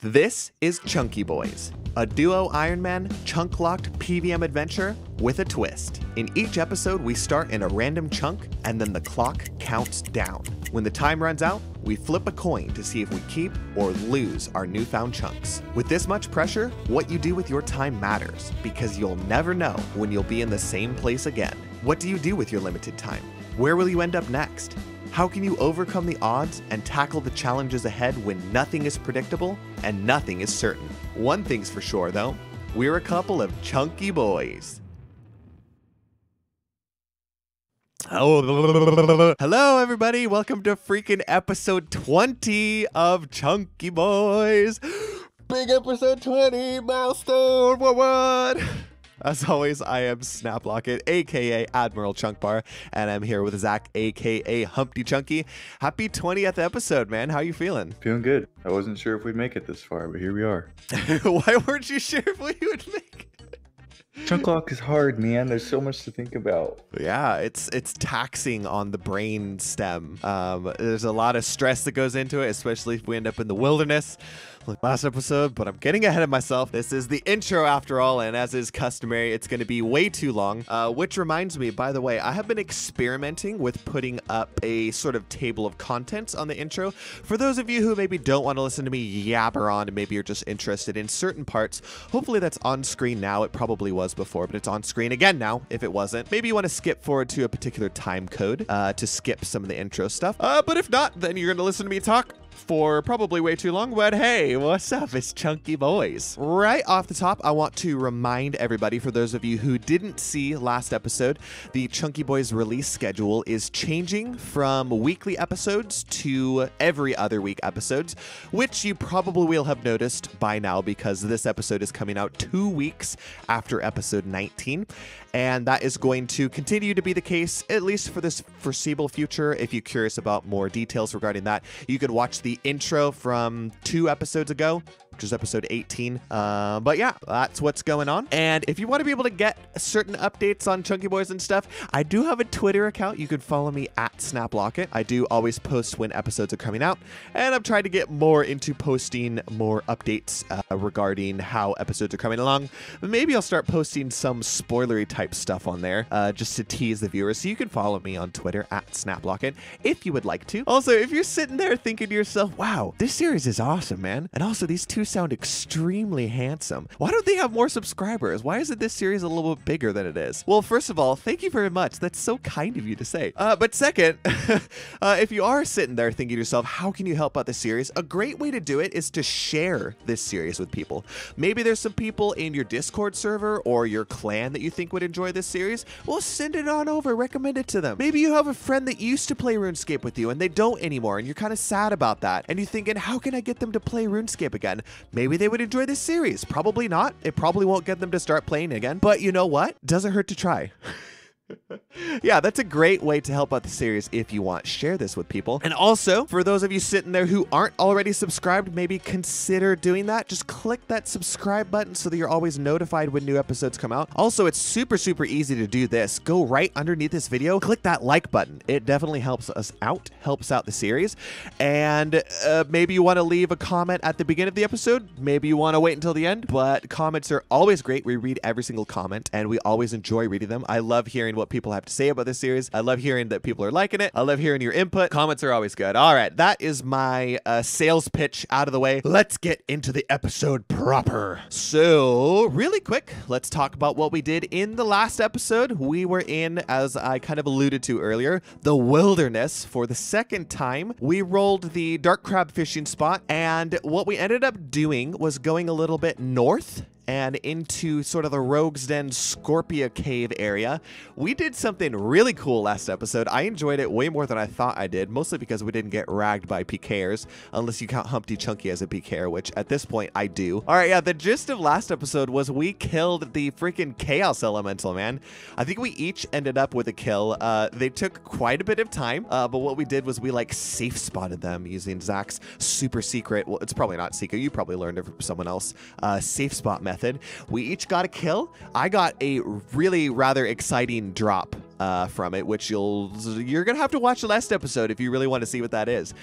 This is Chunky Boys, a duo Ironman chunk-locked PVM adventure with a twist. In each episode, we start in a random chunk and then the clock counts down. When the time runs out, we flip a coin to see if we keep or lose our newfound chunks. With this much pressure, what you do with your time matters because you'll never know when you'll be in the same place again. What do you do with your limited time? Where will you end up next? How can you overcome the odds and tackle the challenges ahead when nothing is predictable and nothing is certain? One thing's for sure, though. We're a couple of chunky boys. Oh, hello, everybody. Welcome to freaking episode 20 of Chunky Boys. Big episode 20, milestone. What? As always, I am Snaplocket, aka Admiral Chunkbar, and I'm here with Zach, aka Humpty Chunky. Happy 20th episode, man. How you feeling? Feeling good. I wasn't sure if we'd make it this far, but here we are. Why weren't you sure if we would make it? Chunk lock is hard, man. There's so much to think about. Yeah, it's taxing on the brain stem. There's a lot of stress that goes into it, especially if we end up in the wilderness like last episode, but I'm getting ahead of myself. This is the intro after all, and as is customary, it's going to be way too long, which reminds me, by the way, I have been experimenting with putting up a sort of table of contents on the intro. For those of you who maybe don't want to listen to me yabber on and maybe you're just interested in certain parts, hopefully that's on screen now. It probably was before, but it's on screen again now if it wasn't. Maybe you want to skip forward to a particular time code to skip some of the intro stuff, but if not, then you're going to listen to me talk for probably way too long, but hey, what's up? It's Chunky Boys. Right off the top, I want to remind everybody, for those of you who didn't see last episode, the Chunky Boys release schedule is changing from weekly episodes to every other week episodes, which you probably will have noticed by now because this episode is coming out 2 weeks after episode 19. And that is going to continue to be the case, at least for this foreseeable future. If you're curious about more details regarding that, you can watch the intro from 2 episodes ago, which is episode 18. But yeah, that's what's going on. And if you want to be able to get certain updates on Chunky Boys and stuff, I do have a Twitter account. You can follow me at Snaplocket. I do always post when episodes are coming out. And I'm trying to get more into posting more updates regarding how episodes are coming along. Maybe I'll start posting some spoilery type stuff on there just to tease the viewers. So you can follow me on Twitter at Snaplocket if you would like to. Also, if you're sitting there thinking to yourself, wow, this series is awesome, man. And also these two sound extremely handsome. Why don't they have more subscribers? Why isn't this series a little bit bigger than it is? Well, first of all, thank you very much. That's so kind of you to say. But second, if you are sitting there thinking to yourself, how can you help out the series? A great way to do it is to share this series with people. Maybe there's some people in your Discord server or your clan that you think would enjoy this series. Well, send it on over, recommend it to them. Maybe you have a friend that used to play RuneScape with you and they don't anymore and you're kind of sad about that. And you're thinking, how can I get them to play RuneScape again? Maybe they would enjoy this series. Probably not. It probably won't get them to start playing again. But you know what? Doesn't hurt to try. Yeah, that's a great way to help out the series if you want. Share this with people. And also, for those of you sitting there who aren't already subscribed, maybe consider doing that. Just click that subscribe button so that you're always notified when new episodes come out. Also, it's super easy to do this. Go right underneath this video, click that like button. It definitely helps us out, helps out the series. And maybe you want to leave a comment at the beginning of the episode. Maybe you want to wait until the end, but comments are always great. We read every single comment and we always enjoy reading them. I love hearing what people have to say about this series. I love hearing that people are liking it. I love hearing your input. Comments are always good. All right, that is my sales pitch out of the way. Let's get into the episode proper. So, really quick, let's talk about what we did in the last episode. We were in, as I kind of alluded to earlier, the wilderness for the second time. We rolled the dark crab fishing spot, and what we ended up doing was going a little bit north and into sort of the Rogue's Den Scorpia Cave area. We did something really cool last episode. I enjoyed it way more than I thought I did, mostly because we didn't get ragged by PKers, unless you count Humpty Chunky as a PKer, which at this point I do. All right, yeah, the gist of last episode was we killed the freaking Chaos Elemental, man. I think we each ended up with a kill. They took quite a bit of time, but what we did was we like safe spotted them using Zach's super secret, well, it's probably not secret, you probably learned it from someone else, safe spot method. We each got a kill. I got a really rather exciting drop from it, which you're gonna have to watch the last episode if you really want to see what that is.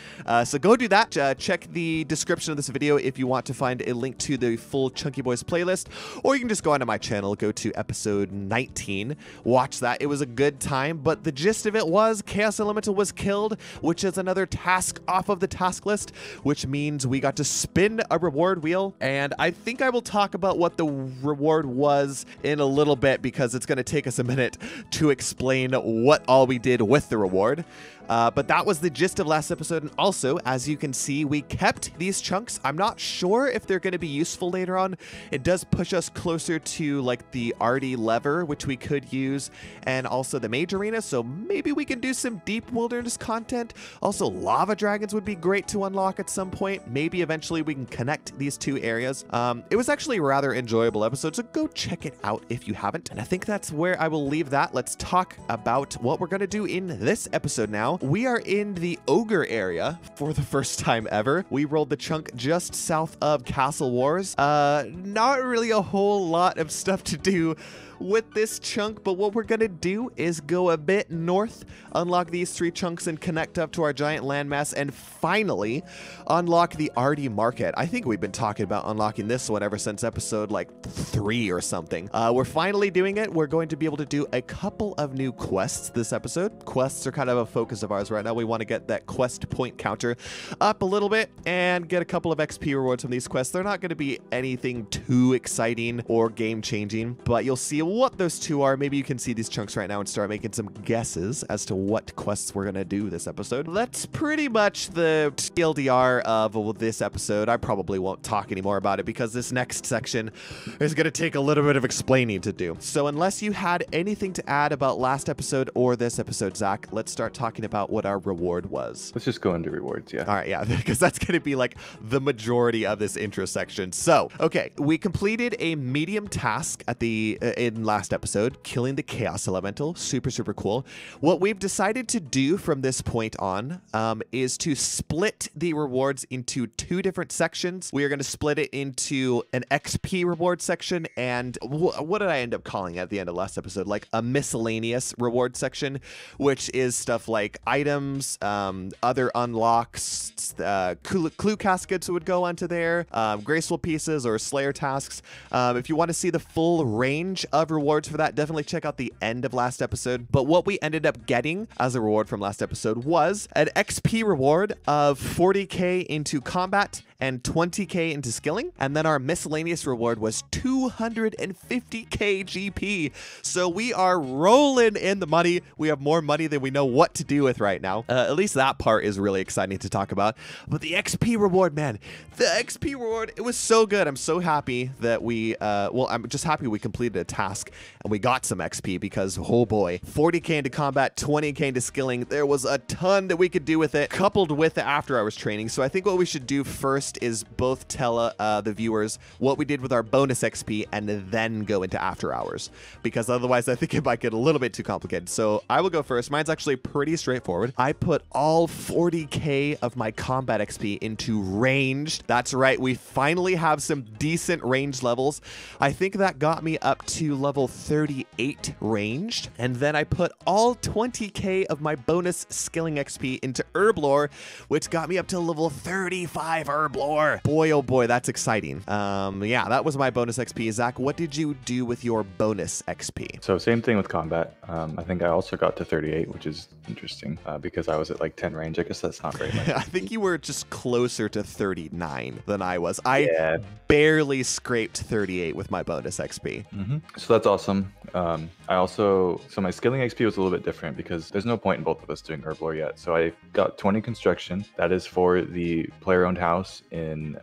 So go do that. Check the description of this video if you want to find a link to the full Chunky Boys playlist, or you can just go onto my channel, go to episode 19, watch that. It was a good time, but the gist of it was Chaos Elemental was killed, which is another task off of the task list, which means we got to spin a reward wheel, and I think I will talk about what the reward was in a little bit because it's going to take us a minute to explain what all we did with the reward. But that was the gist of last episode, and also, as you can see, we kept these chunks. I'm not sure if they're going to be useful later on. It does push us closer to like the Arty lever, which we could use, and also the Mage Arena, so maybe we can do some deep wilderness content. Also, lava dragons would be great to unlock at some point. Maybe eventually we can connect these two areas. It was actually a rather enjoyable episode, so go check it out if you haven't. And I think that's where I will leave that. Let's talk about what we're going to do in this episode now. We are in the ogre area for the first time ever. We rolled the chunk just south of Castle Wars. Not really a whole lot of stuff to do with this chunk, but what we're gonna do is go a bit north, unlock these 3 chunks and connect up to our giant landmass, and finally unlock the Arty market. I think we've been talking about unlocking this one ever since episode like 3 or something. We're finally doing it. We're going to be able to do a couple of new quests this episode. Quests are kind of a focus of ours right now. We want to get that quest point counter up a little bit and get a couple of XP rewards from these quests. They're not going to be anything too exciting or game changing, but you'll see what those 2 are. Maybe you can see these chunks right now and start making some guesses as to what quests we're gonna do this episode. That's pretty much the TLDR of this episode. I probably won't talk anymore about it because this next section is gonna take a little bit of explaining to do. So unless you had anything to add about last episode or this episode, Zach, let's start talking about what our reward was. Let's just go into rewards, yeah. All right, yeah, because that's gonna be like the majority of this intro section. So, okay, we completed a medium task at the in last episode, killing the Chaos Elemental. Super, super cool. What we've decided to do from this point on is to split the rewards into 2 different sections. We are going to split it into an XP reward section and what did I end up calling at the end of last episode? Like a miscellaneous reward section, which is stuff like items, other unlocks, clue caskets would go onto there, graceful pieces or slayer tasks. If you want to see the full range of rewards for that, definitely check out the end of last episode. But what we ended up getting as a reward from last episode was an XP reward of 40k into combat and 20k into skilling, and then our miscellaneous reward was 250k GP. So we are rolling in the money. We have more money than we know what to do with right now. At least that part is really exciting to talk about. But the XP reward, man, the XP reward, it was so good. I'm so happy that we, well, I'm just happy we completed a task and we got some XP because, oh boy, 40k into combat, 20k into skilling. There was a ton that we could do with it, coupled with the after hours training. So I think what we should do first is both tell the viewers what we did with our bonus XP and then go into after hours, because otherwise I think it might get a little bit too complicated. So I will go first. Mine's actually pretty straightforward. I put all 40k of my combat XP into ranged. That's right. We finally have some decent range levels. I think that got me up to level 38 ranged. And then I put all 20k of my bonus skilling XP into herb lore, which got me up to level 35 herb lore. Boy, oh boy, that's exciting. Yeah, that was my bonus XP. Zach, what did you do with your bonus XP? So same thing with combat. I think I also got to 38, which is interesting because I was at like 10 range. I guess that's not very much. I think you were just closer to 39 than I was. I barely scraped 38 with my bonus XP. So that's awesome. So my skilling XP was a little bit different because there's no point in both of us doing herb lore yet. So I got 20 construction. That is for the player-owned house in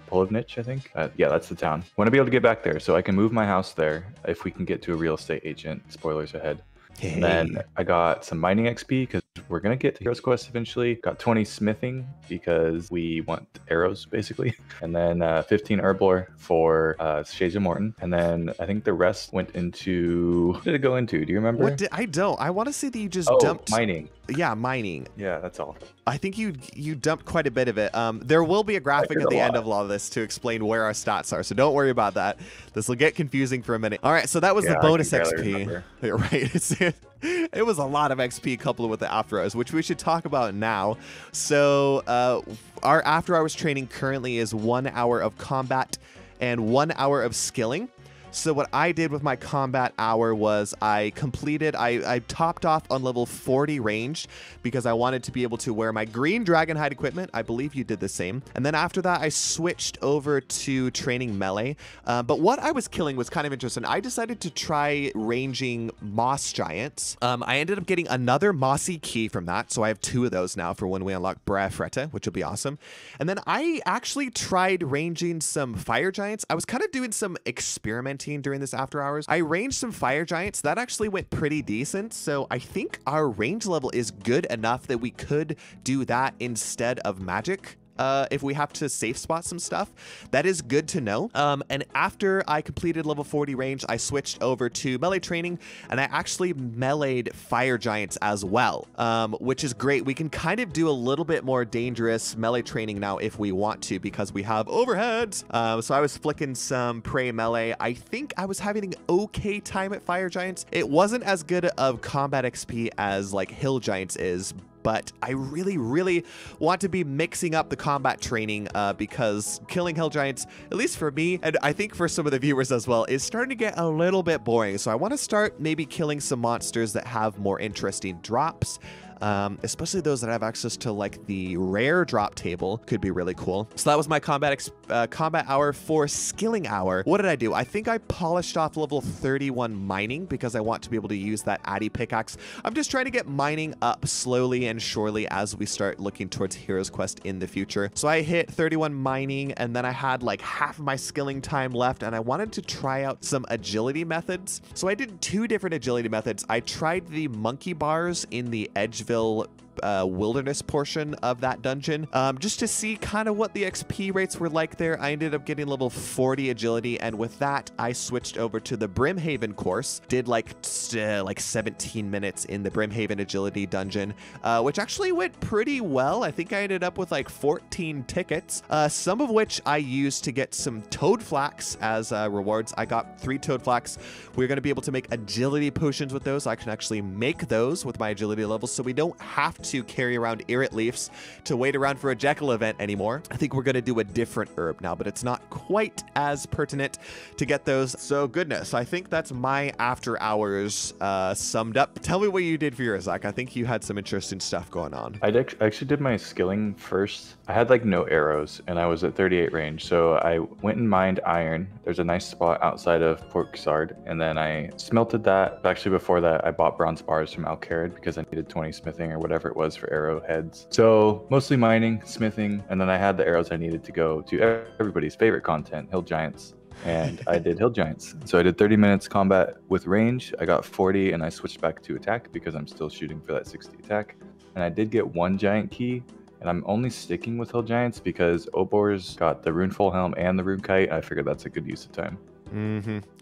Polovnich, I think. Yeah, that's the town. Want to be able to get back there, so I can move my house there if we can get to a real estate agent. Spoilers ahead. Hey. And then I got some mining XP because we're going to get to Heroes Quest eventually. Got 20 smithing because we want arrows, basically. And then 15 herb lore for Shades of Morton. And then I think the rest went into... What did it go into? Do you remember? I don't. I want to say that you just dumped... dumped... mining. Yeah, mining. Yeah, that's all. I think you dumped quite a bit of it. There will be a graphic at the end of all of this to explain where our stats are, so don't worry about that. This will get confusing for a minute. All right, so that was the bonus XP. Right, it was a lot of XP coupled with the after hours, which we should talk about now. So our after hours training currently is 1 hour of combat and 1 hour of skilling. So what I did with my combat hour was I topped off on level 40 ranged because I wanted to be able to wear my green dragon hide equipment. I believe you did the same. And then after that, I switched over to training melee. But what I was killing was kind of interesting. I decided to try ranging moss giants. I ended up getting another mossy key from that. So I have 2 of those now for when we unlock Brefreta, which will be awesome. And then I actually tried ranging some fire giants. I was kind of doing some experimenting during this after hours. I ranged some fire giants that actually went pretty decent, so I think our range level is good enough that we could do that instead of magic. If we have to safe spot some stuff, that is good to know. And after I completed level 40 range, I switched over to melee training, and I actually meleeed fire giants as well, which is great. We can kind of do a little bit more dangerous melee training now if we want to, because we have overheads. So I was flicking some prey melee. I think I was having an okay time at fire giants. It wasn't as good of combat XP as like hill giants is, but I really, really want to be mixing up the combat training because killing hill giants, at least for me, and I think for some of the viewers as well, is starting to get a little bit boring. So I want to start maybe killing some monsters that have more interesting drops. Especially those that have access to like the rare drop table could be really cool. So that was my combat hour. For skilling hour, what did I do? I think I polished off level 31 mining because I want to be able to use that Addy pickaxe. I'm just trying to get mining up slowly and surely as we start looking towards Hero's Quest in the future. So I hit 31 mining, and then I had like half of my skilling time left, and I wanted to try out some agility methods. So I did 2 different agility methods. I tried the monkey bars in the Edgeville wilderness portion of that dungeon, just to see kind of what the XP rates were like there. I ended up getting level 40 agility, and with that I switched over to the Brimhaven course. Did like 17 minutes in the Brimhaven agility dungeon, which actually went pretty well. I think I ended up with like 14 tickets, some of which I used to get some toad flax as rewards. I got 3 toad flax. We're going to be able to make agility potions with those. I can actually make those with my agility levels, so we don't have to carry around irrit leaves to wait around for a Jekyll event anymore. I think we're going to do a different herb now, but it's not quite as pertinent to get those. So goodness, I think that's my after hours summed up. Tell me what you did for yours, Zach. I think you had some interesting stuff going on. I actually did my skilling first. I had like no arrows, and I was at 38 range, so I went and mined iron. There's a nice spot outside of Port Xard, and then I smelted that. Actually, before that, I bought bronze bars from Alcarid because I needed 20 smithing or whatever it was for arrowheads. So mostly mining, smithing, and then I had the arrows I needed to go to everybody's favorite content, hill giants. And I did hill giants. So I did 30 minutes combat with range. I got 40, and I switched back to attack because I'm still shooting for that 60 attack. And I did get 1 giant key, and I'm only sticking with hill giants because Obor's got the runeful helm and the rune kite. I figured that's a good use of time.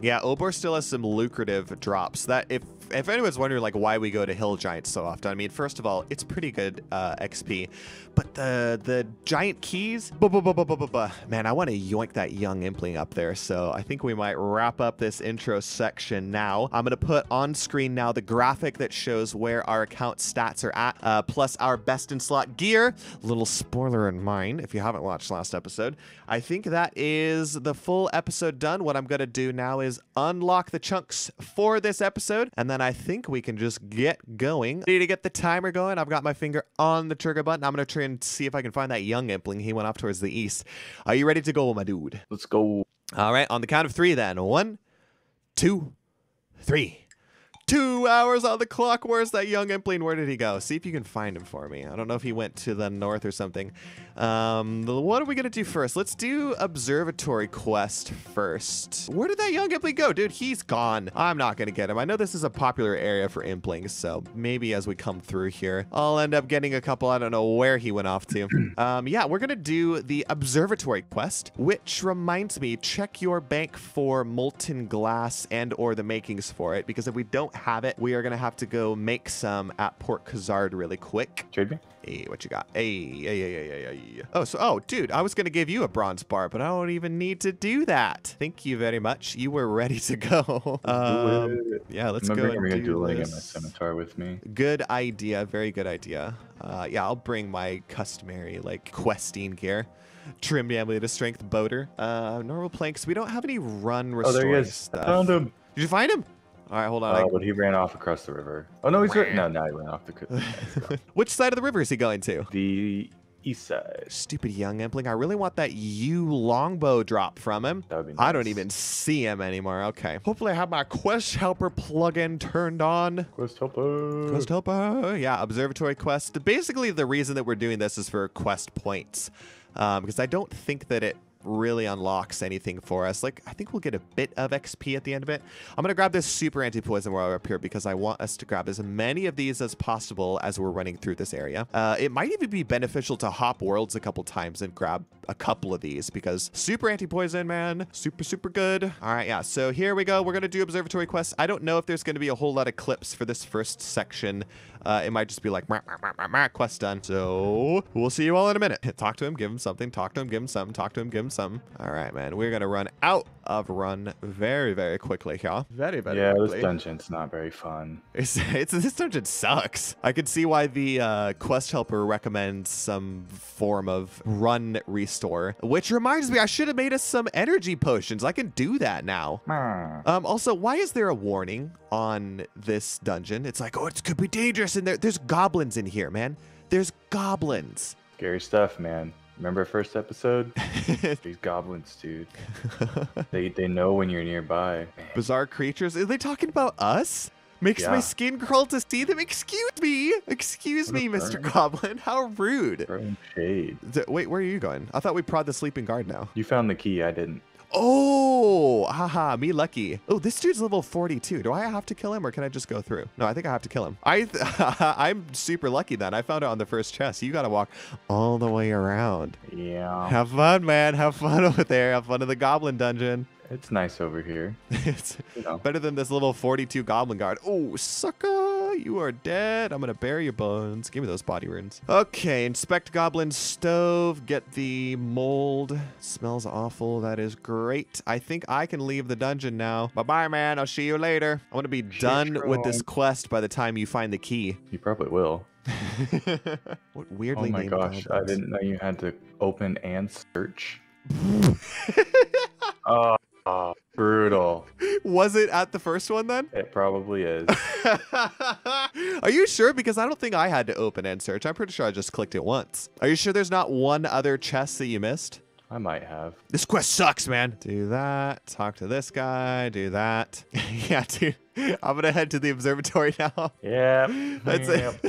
Yeah, Obor still has some lucrative drops. That if anyone's wondering like why we go to hill giants so often, I mean, first of all, it's pretty good XP, but the giant keys, man, I want to yoink that young impling up there. So I think we might wrap up this intro section now. I'm gonna put on screen now the graphic that shows where our account stats are at, plus our best in slot gear. Little spoiler in mine if you haven't watched last episode. I think that is the full episode done. What I'm gonna do now is unlock the chunks for this episode, and then I think we can just get going. Ready to get the timer going? I've got my finger on the trigger button. I'm gonna try and see if I can find that young impling. He went off towards the east. Are you ready to go, my dude? Let's go. All right, on the count of 3 then. 1, 2, 3. 2 hours on the clock. Where's that young impling? Where did he go? See if you can find him for me. I don't know if he went to the north or something. What are we going to do first? Let's do observatory quest first. Where did that young impling go? Dude, he's gone. I'm not going to get him. I know this is a popular area for implings, so maybe as we come through here, I'll end up getting a couple. I don't know where he went off to. Yeah, we're going to do the observatory quest, which reminds me, check your bank for molten glass and or the makings for it, because if we don't have it. We are going to have to go make some at Port Khazard really quick. Trade me. Hey, what you got? Hey. Oh, dude, I was going to give you a bronze bar, but I don't even need to do that. Thank you very much. You were ready to go. Yeah, let's go and do dueling this. in my scimitar with me. Good idea. Very good idea. Yeah, I'll bring my customary, like, questing gear. Trimmed amulet of strength, boater. Normal planks. We don't have any run restoring there he is. stuff. I found him. Did you find him? All right, hold on. But he ran off across the river. Oh, no, he's right. No, he ran off the Which side of the river is he going to? The east side. Stupid young impling. I really want that U longbow drop from him. That would be nice. I don't even see him anymore. Okay. Hopefully I have my quest helper plugin turned on. Quest helper. Quest helper. Yeah, observatory quest. Basically, the reason that we're doing this is for quest points. Because I don't think that it really unlocks anything for us. Like, I think we'll get a bit of XP at the end of it. I'm gonna grab this super anti-poison while we're up here because I want us to grab as many of these as possible as we're running through this area. It might even be beneficial to hop worlds a couple times and grab a couple of these because super anti-poison, man. Super good. All right, yeah, so here we go. We're gonna do observatory quests. I don't know if there's gonna be a whole lot of clips for this first section. It might just be like, quest done. So we'll see you all in a minute. Talk to him, give him something. Talk to him, give him something. Talk to him, give him something. All right, man. We're going to run out of run very quickly, y'all. Very quickly. This dungeon's not very fun. This dungeon sucks. I could see why the quest helper recommends some form of run restore, which reminds me, I should have made us some energy potions. I can do that now. Also, why is there a warning on this dungeon? It's like, oh, it could be dangerous in there. There's goblins in here, man. There's goblins. Scary stuff, man. Remember our first episode? These goblins, dude. They know when you're nearby. Man. Bizarre creatures. Are they talking about us? Makes my skin crawl to see them. Excuse me, Mr. Goblin. How rude. Throwing shade. Wait, where are you going? I thought we prod the sleeping guard now. You found the key. I didn't. Oh, haha, me lucky. Oh, this dude's level 42. Do I have to kill him or can I just go through? No, I think I have to kill him. I'm super lucky then. I found it on the first chest. You got to walk all the way around. Yeah. Have fun, man. Have fun over there. Have fun in the goblin dungeon. It's nice over here. It's better than this little 42 goblin guard. Oh, sucker, you are dead. I'm going to bury your bones. Give me those body runes. Okay, inspect goblin stove. Get the mold. Smells awful. That is great. I think I can leave the dungeon now. Bye-bye, man. I'll see you later. I want to be done with this quest by the time you find the key. You probably will. What weirdly named Oh my gosh, I didn't know you had to open and search. Oh, brutal. Was it at the first one then? It probably is. Are you sure? Because I don't think I had to open and search. I'm pretty sure I just clicked it once. Are you sure there's not one other chest that you missed? I might have. This quest sucks, man. Do that. Talk to this guy. Do that. Yeah, dude. I'm going to head to the observatory now. Yeah. That's it.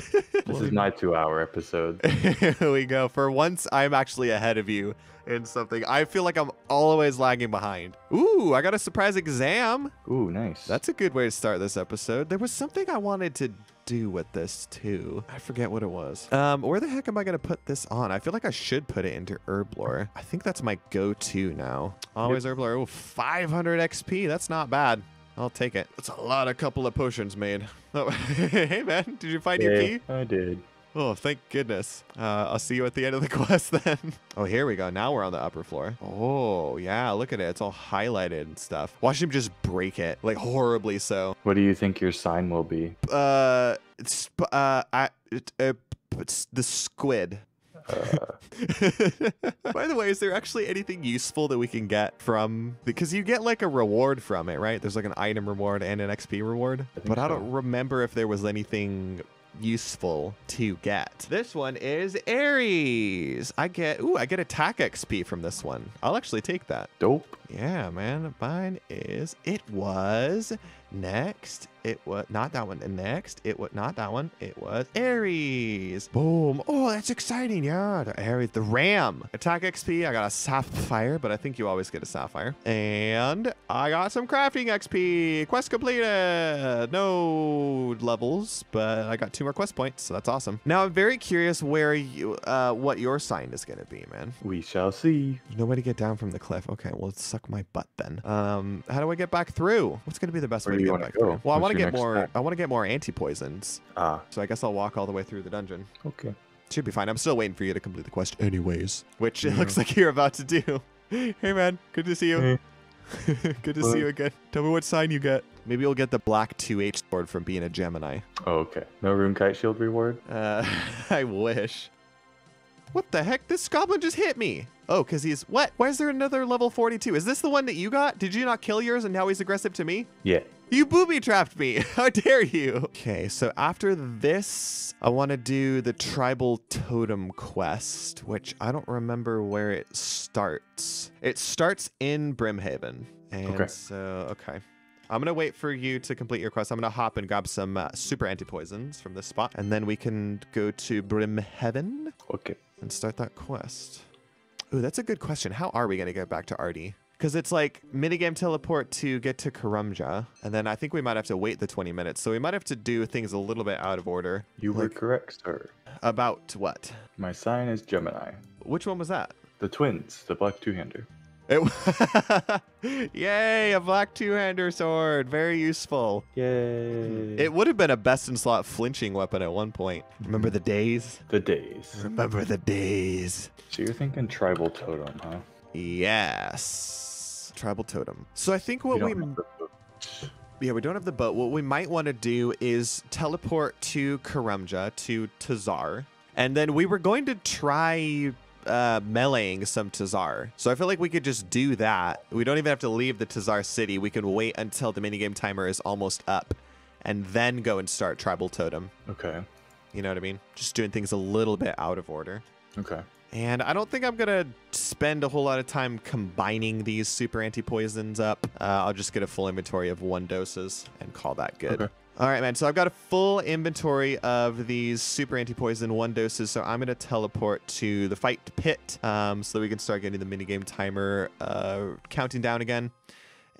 This is my 2-hour episode. Here we go. For once, I'm actually ahead of you in something. I feel like I'm always lagging behind. Ooh, I got a surprise exam. Ooh, nice. That's a good way to start this episode. There was something I wanted to do with this too. I forget what it was. Where the heck am I going to put this on? I feel like I should put it into herb lore. I think that's my go-to now. Always herb lore. Oh, 500 XP. That's not bad. I'll take it. That's a couple of potions made. Oh, hey man, did you find your key? I did. Oh, thank goodness. I'll see you at the end of the quest then. Oh, here we go. Now we're on the upper floor. Oh, yeah. Look at it. It's all highlighted and stuff. Watch him just break it, like horribly so. What do you think your sign will be? It's the squid. By the way, is there actually anything useful that we can get from, because you get like a reward from it, right? There's like an item reward and an XP reward, but I don't remember if there was anything useful to get. This one is Aries. I get attack XP from this one. I'll actually take that. Dope. Yeah, man. Mine is, it was next. It was not that one. And next, it was not that one. It was Aries. Boom. Oh, that's exciting. Yeah, the Aries, the Ram. Attack XP. I got a Sapphire, but I think you always get a Sapphire. And I got some crafting XP. Quest completed. No levels, but I got 2 more quest points, so that's awesome. Now I'm very curious where you, what your sign is gonna be, man. We shall see. There's no way to get down from the cliff. Okay, well, let's suck Suck my butt then. How do I get back through? What's gonna be the best Where way do to you get wanna back go? through? Well, I What's want to your get next more. step? I want to get more anti-poisons. Ah, So I guess I'll walk all the way through the dungeon. okay. Should be fine. I'm still waiting for you to complete the quest anyways, which it Yeah. looks like you're about to do. Hey man, good to see you. Hey. Good to see you again. Tell me what sign you get. Maybe you'll get the black 2H sword from being a Gemini. Oh, okay. No rune kite shield reward? I wish. What the heck? This goblin just hit me. Oh, because he's... What? Why is there another level 42? Is this the one that you got? Did you not kill yours and now he's aggressive to me? Yeah. You booby-trapped me. How dare you? Okay, so after this, I want to do the tribal totem quest, which I don't remember where it starts. It starts in Brimhaven. And Okay. so, okay. I'm going to wait for you to complete your quest. I'm going to hop and grab some super anti-poisons from this spot. And then we can go to Brimhaven Okay. and start that quest. Ooh, that's a good question. How are we going to get back to Artie? Because it's like minigame teleport to get to Karumja. And then I think we might have to wait the 20 minutes. So we might have to do things a little bit out of order. You were correct, sir. About what? My sign is Gemini. Which one was that? The twins, the black two-hander. Yay, a black two-hander sword. Very useful. Yay. It would have been a best-in-slot flinching weapon at one point. Remember the days? The days. Remember the days. So you're thinking tribal totem, huh? Yes. Tribal totem. So I think what we... don't have the boots. Yeah, we don't have the boat. What we might want to do is teleport to Karumja, to tzhaar. And then we were going to try meleeing some tzhaar. So I feel like we could just do that. We don't even have to leave the tzhaar city. We can wait until the minigame timer is almost up and then go and start tribal totem. Okay. You know what I mean? Just doing things a little bit out of order. Okay. And I don't think I'm going to spend a whole lot of time combining these super anti-poisons up. I'll just get a full inventory of 1 doses and call that good. Okay. All right, man. So I've got a full inventory of these super anti-poison 1 doses. So I'm going to teleport to the fight pit so that we can start getting the minigame timer counting down again.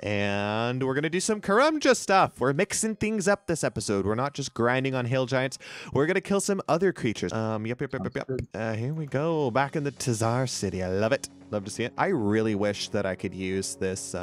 And we're going to do some Karumja stuff. We're mixing things up this episode. We're not just grinding on hill giants. We're going to kill some other creatures. Yep. Here we go. Back in the tzhaar city. I love it. Love to see it. I really wish that I could use this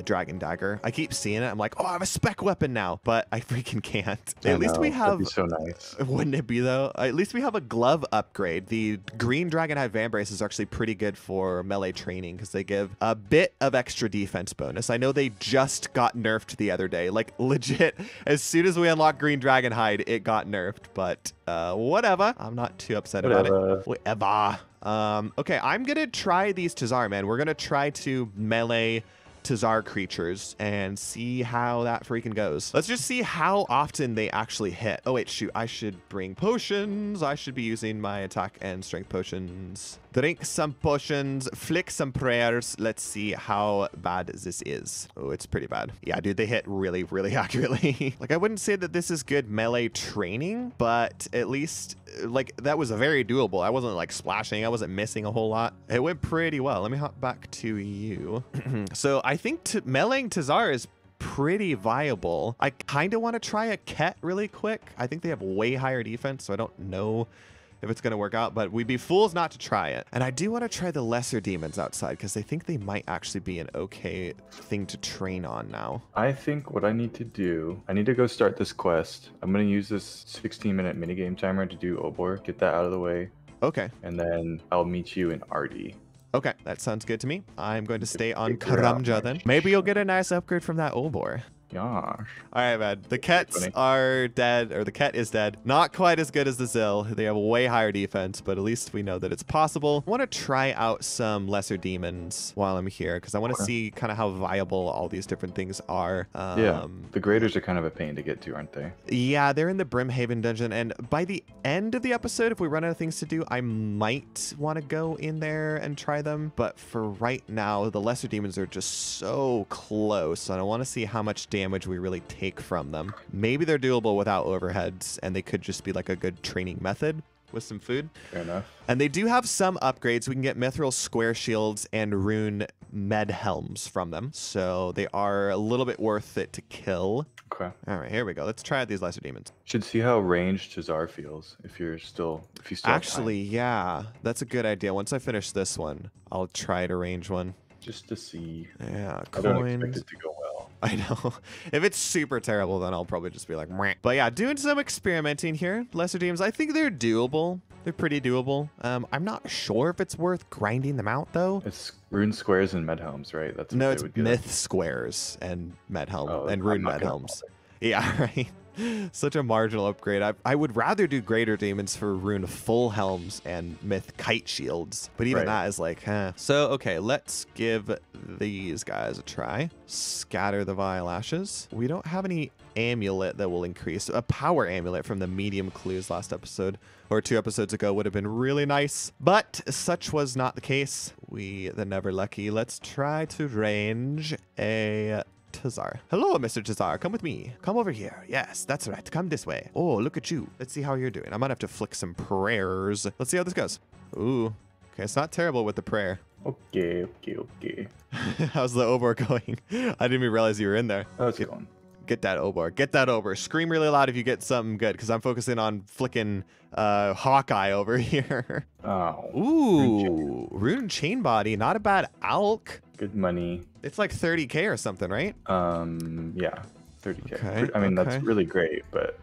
dragon dagger. I keep seeing it. I'm like, oh, I have a spec weapon now, but I freaking can't. At least we have... That'd be so nice. Wouldn't it be, though? At least we have a glove upgrade. The green dragonhide vambrace is actually pretty good for melee training because they give a bit of extra defense bonus. I know they just got nerfed the other day. Like, legit, as soon as we unlock green dragonhide, it got nerfed. But whatever. I'm not too upset about it. Whatever. Okay, I'm gonna try these tzhaar, man. We're gonna try to melee tzhaar creatures and see how that freaking goes. Let's just see how often they actually hit. Oh wait, shoot, I should bring potions. I should be using my attack and strength potions. Drink some potions, flick some prayers. Let's see how bad this is. Oh, it's pretty bad. Yeah, dude, they hit really, really accurately. Like, I wouldn't say that this is good melee training, but at least, like, that was very doable. I wasn't, like, splashing. I wasn't missing a whole lot. It went pretty well. Let me hop back to you. So I think meleeing tzhaar is pretty viable. I kind of want to try a Ket really quick. I think they have way higher defense, so I don't know if it's going to work out, but we'd be fools not to try it. And I do want to try the lesser demons outside because I think they might actually be an okay thing to train on now. I think what I need to do, I need to go start this quest. I'm going to use this 16-minute minigame timer to do Obor, get that out of the way, Okay. and then I'll meet you in Artie. Okay, that sounds good to me. I'm going to stay on figure out Karumja my then. Maybe you'll get a nice upgrade from that Obor. Gosh. All right, man. The Kets Funny. are dead, or the Ket is dead. Not quite as good as the Zill. They have way higher defense, but at least we know that it's possible. I want to try out some lesser demons while I'm here because I want to see kind of how viable all these different things are. Yeah, the graders are kind of a pain to get to, aren't they? Yeah, they're in the Brimhaven dungeon, and by the end of the episode, if we run out of things to do, I might want to go in there and try them. But for right now, the lesser demons are just so close, and I want to see how much damage we really take from them. Maybe they're doable without overheads, and they could just be like a good training method with some food. Fair enough. And they do have some upgrades. We can get mithril square shields and rune med helms from them, so they are a little bit worth it to kill. Okay. All right, here we go. Let's try out these lesser demons. Should see how ranged tzhaar feels if you still have time. Actually, yeah, that's a good idea. Once I finish this one, I'll try to range one. just to see. Yeah, I don't expect coins. it to go well. I know. If it's super terrible, then I'll probably just be like, meh. But yeah, doing some experimenting here. Lesser teams, I think they're doable. They're pretty doable. I'm not sure if it's worth grinding them out though. It's rune squares and med helms, right? That's what No, they it's would get. myth squares and med helm Oh, and I'm rune not med gonna helms. bother. Yeah, right. Such a marginal upgrade. I would rather do greater demons for rune full helms and myth kite shields, but even Right. that is like, huh. So okay, let's give these guys a try. Scatter the vile ashes. We don't have any amulet that will increase. A power amulet from the medium clues last episode or 2 episodes ago would have been really nice, but such was not the case. We the never lucky. Let's try to range a tzhaar. Hello, Mr. Tzhaar. Come with me. Come over here. Yes, that's right. Come this way. Oh, look at you. Let's see how you're doing. I might have to flick some prayers. Let's see how this goes. Ooh. Okay, it's not terrible with the prayer. Okay. How's the obor going? I didn't even realize you were in there. How's it going? Get that obor. Get that obor. Scream really loud if you get something good, because I'm focusing on flicking Hawkeye over here. Oh. Ooh. Rune chain body. Not a bad alk. Good money. It's like 30k or something, right? Yeah. 30k. Okay, I mean, okay. that's really great, but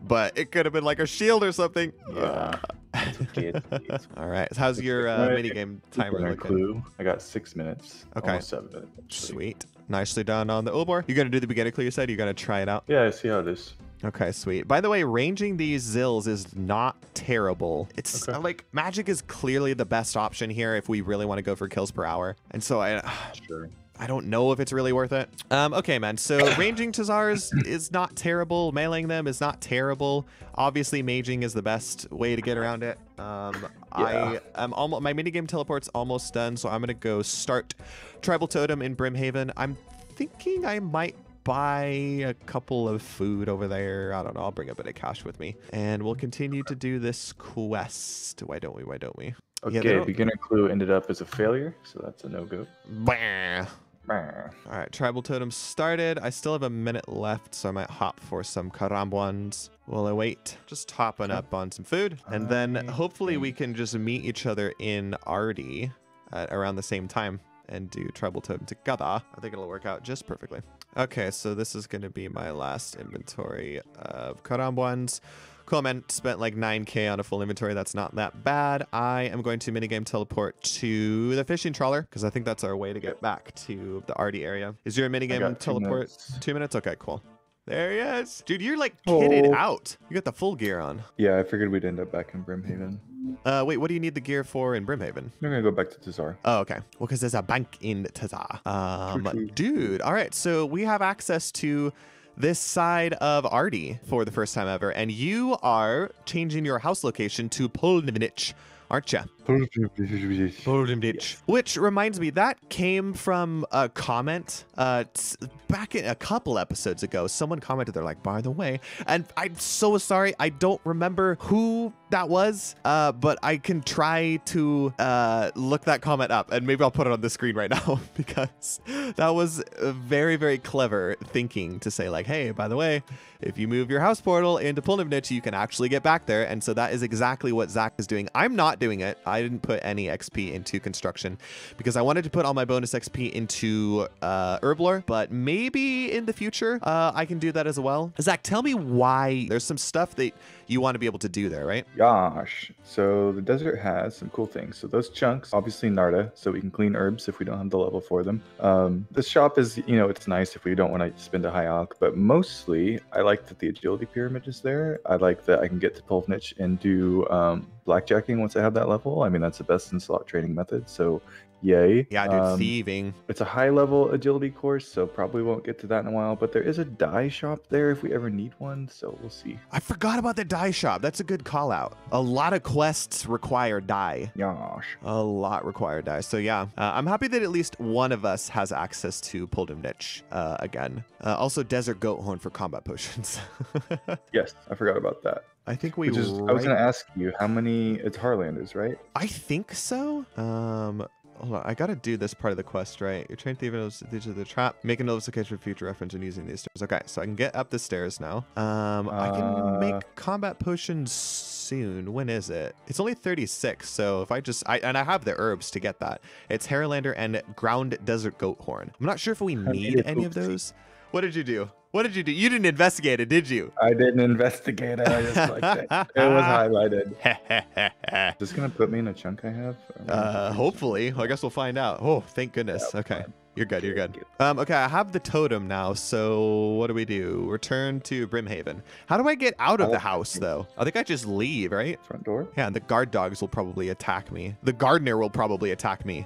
But it could have been like a shield or something. yeah. It's okay. It's okay. It's okay. All right. How's your Right. minigame timer Beginner looking? clue. I got 6 minutes. Okay. Almost 7 minutes. Actually. Sweet. Nicely done on the obor. You're going to do the beginner clue, you said? You're going to try it out? Yeah, I see how it is. Okay, sweet. By the way, ranging these zills is not terrible. It's Okay. like magic is clearly the best option here if we really want to go for kills per hour. And so Sure. I don't know if it's really worth it. Okay, man. So ranging tzhaars is not terrible. Meleeing them is not terrible. Obviously, maging is the best way to get around it. I am almost my minigame teleport's almost done, so I'm gonna go start Tribal Totem in Brimhaven. I'm thinking I might buy a couple of food over there. I don't know. I'll bring a bit of cash with me, and we'll continue to do this quest. Why don't we? Why don't we? Yeah, they Okay, don't- beginner clue ended up as a failure, so that's a no-go. Bah. All right, Tribal Totem started. I still have a minute left, so I might hop for some karambwans while I wait. Just hopping up on some food. And then hopefully we can just meet each other in Artie at around the same time and do Tribal Totem together. I think it'll work out just perfectly. Okay, so this is going to be my last inventory of karambwans. Cool, man. Spent like 9k on a full inventory. That's not that bad. I am going to minigame teleport to the fishing trawler because I think that's our way to get back to the Artie area. Is your minigame got 2 teleport? minutes. 2 minutes? Okay, cool. There he is. Dude, you're like kitted Oh. out. You got the full gear on. Yeah, I figured we'd end up back in Brimhaven. Wait, what do you need the gear for in Brimhaven? I'm gonna go back to tzhaar. Oh, okay. Well, because there's a bank in tzhaar. True. Dude, all right. So we have access to this side of Artie for the first time ever, and you are changing your house location to Polnivnich, aren't you? Which reminds me, that came from a comment back in a couple episodes ago. Someone commented, they're like, by the way, and I'm so sorry, I don't remember who that was, but I can try to look that comment up, and maybe I'll put it on the screen right now because that was very, very clever thinking to say like, hey, by the way, if you move your house portal into Polnivnich, you can actually get back there. And so that is exactly what Zach is doing. I'm not doing it. I didn't put any XP into construction because I wanted to put all my bonus XP into Herblore, but maybe in the future I can do that as well. Zach, tell me why. There's some stuff that you want to be able to do there, right? Gosh. So the desert has some cool things. So those chunks, obviously Narda, so we can clean herbs if we don't have the level for them. The shop is, you know, it's nice if we don't want to spend a high alch, but mostly I like that the agility pyramid is there. I like that I can get to Polnivnich and do blackjacking once I have that level. I mean, that's the best in slot training method. So yay. Yeah, dude, thieving. It's a high level agility course, so probably won't get to that in a while, but there is a dye shop there if we ever need one, so we'll see. I forgot about the dye shop. That's a good call out. A lot of quests require dye. Gosh. A lot require dye. So yeah, I'm happy that at least one of us has access to Polnivnich again. Also, desert goat horn for combat potions. Yes, I forgot about that. I think we. I was going to ask you how many. It's Harlanders, right? I think so. hold on. I gotta do this part of the quest, right? You're trained to even these are the trap. Make a notification for future reference when using these stairs. Okay, so I can get up the stairs now. I can make combat potions soon. When is it? It's only 36. So if I have the herbs to get that. It's Haralander and ground desert goat horn. I'm not sure if we need any of those. What did you do? What did you do? You didn't investigate it, did you? I didn't investigate it. I just liked it. It was highlighted. Is this gonna put me in a chunk I have? Hopefully. Well, I guess we'll find out. Oh, thank goodness. Yeah, okay. fine. You're good. You're good. Okay, I have the totem now. So what do? Return to Brimhaven. How do I get out of the house, though? I think I just leave, right? Front door? Yeah, and the guard dogs will probably attack me. The gardener will probably attack me.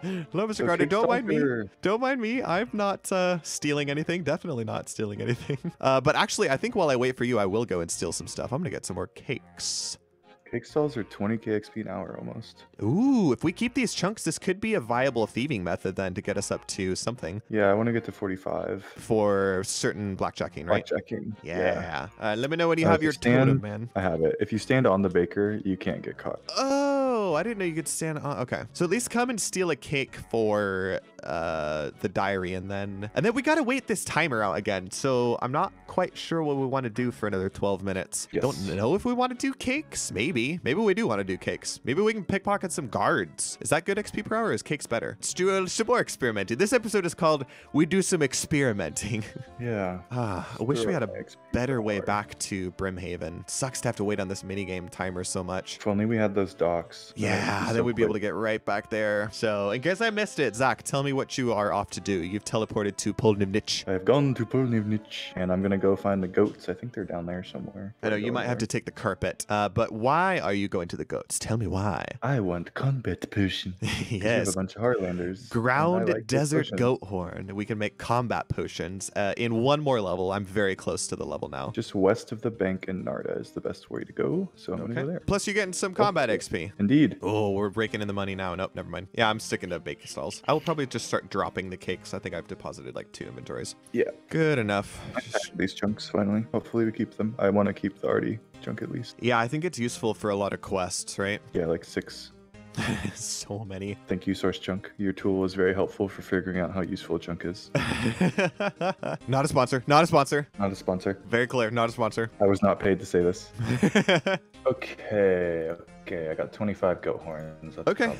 Hello, Mr. Gardener. Don't mind me. Don't mind me. I'm not stealing anything. Definitely not stealing anything. But actually, I think while I wait for you, I will go and steal some stuff. I'm going to get some more cakes. Cake stalls are 20k XP an hour almost. Ooh, if we keep these chunks, this could be a viable thieving method then to get us up to something. Yeah, I want to get to 45. For certain blackjacking, right? Blackjacking. Yeah. Let me know when you have your totem, man. I have it. If you stand on the baker, you can't get caught. Oh, I didn't know you could stand on. Okay. So at least come and steal a cake for the diary, and then we got to wait this timer out again. So I'm not quite sure what we want to do for another 12 minutes. Yes. Don't know if we want to do cakes. Maybe we do want to do cakes. Maybe we can pickpocket some guards. Is that good XP per hour, or is cakes better? Let's do some more experimenting. This episode is called We Do Some Experimenting. Yeah. I wish we had a better way back to Brimhaven. Sucks to have to wait on this minigame timer so much. If only we had those docks. Yeah, then we'd be able to get right back there. So in case I missed it, Zach, tell me what you are off to do. You've teleported to Polnivnich. I've gone to Polnivnich, and I'm going to go find the goats. I think they're down there somewhere. I know you might have to take the carpet, but why are you going to the goats? Tell me why. I want combat potion. Yes. You have a bunch of Heartlanders. Ground desert goat horn. We can make combat potions in one more level. I'm very close to the level now. Just west of the bank in Narda is the best way to go. So I'm going to go there. Plus you're getting some combat XP. Indeed. Oh, we're breaking in the money now. Nope, never mind. Yeah, I'm sticking to baking stalls. I will probably just start dropping the cakes. I think I've deposited like 2 inventories. Yeah. Good enough. These chunks finally. Hopefully we keep them. I want to keep the arty chunk at least. Yeah, I think it's useful for a lot of quests, right? Yeah, like 6. So many. Thank you, Source Chunk. Your tool was very helpful for figuring out how useful a chunk is. Not a sponsor. Not a sponsor. Not a sponsor. Very clear. Not a sponsor. I was not paid to say this. Okay, I got 25 goat horns. That's okay.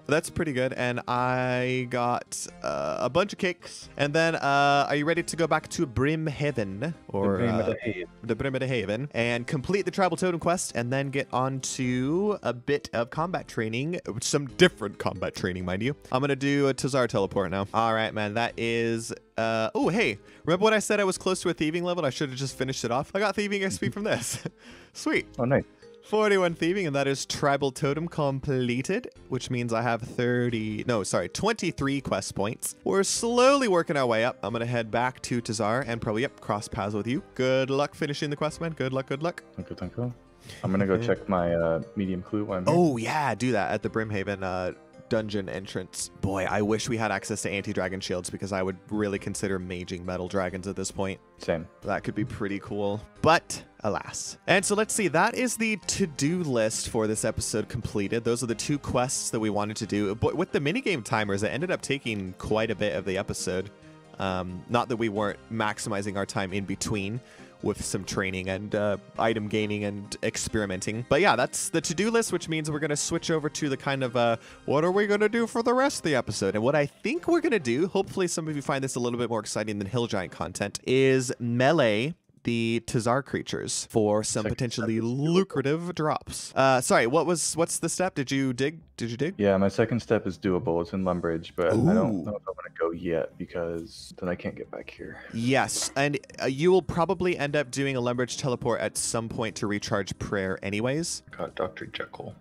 That's pretty good. And I got a bunch of cakes. And then are you ready to go back to Brimhaven? Or the Brimhaven. And complete the tribal totem quest and then get on to a bit of combat training. Some different combat training, mind you. I'm going to do a tzhaar teleport now. All right, man. That is... oh, hey. Remember when I said I was close to a thieving level? I should have just finished it off. I got thieving XP from this. Sweet. Oh, nice. 41 thieving, and that is tribal totem completed, which means I have 23 quest points. We're slowly working our way up. I'm gonna head back to tzhaar and probably cross paths with you. Good luck finishing the quest, man. Good luck. Good luck. Thank you. I'm gonna go check my medium clue while I'm here. Oh yeah, do that at the Brimhaven dungeon entrance. Boy, I wish we had access to anti-dragon shields because I would really consider maging metal dragons at this point. Same. That could be pretty cool, but alas. And so let's see, that is the to-do list for this episode completed. Those are the 2 quests that we wanted to do. But with the minigame timers, it ended up taking quite a bit of the episode. Not that we weren't maximizing our time in between with some training and item gaining and experimenting. But yeah, that's the to-do list, which means we're going to switch over to the kind of what are we going to do for the rest of the episode? And what I think we're going to do, hopefully some of you find this a little bit more exciting than Hill Giant content, is melee the tzhaar creatures for some potentially lucrative drops. Sorry, what's the step? Did you dig? Yeah, my second step is doable. It's in Lumbridge, but Ooh. I don't know if I want to go yet because then I can't get back here. Yes, and you will probably end up doing a Lumbridge teleport at some point to recharge prayer anyways. Got Dr. Jekyll.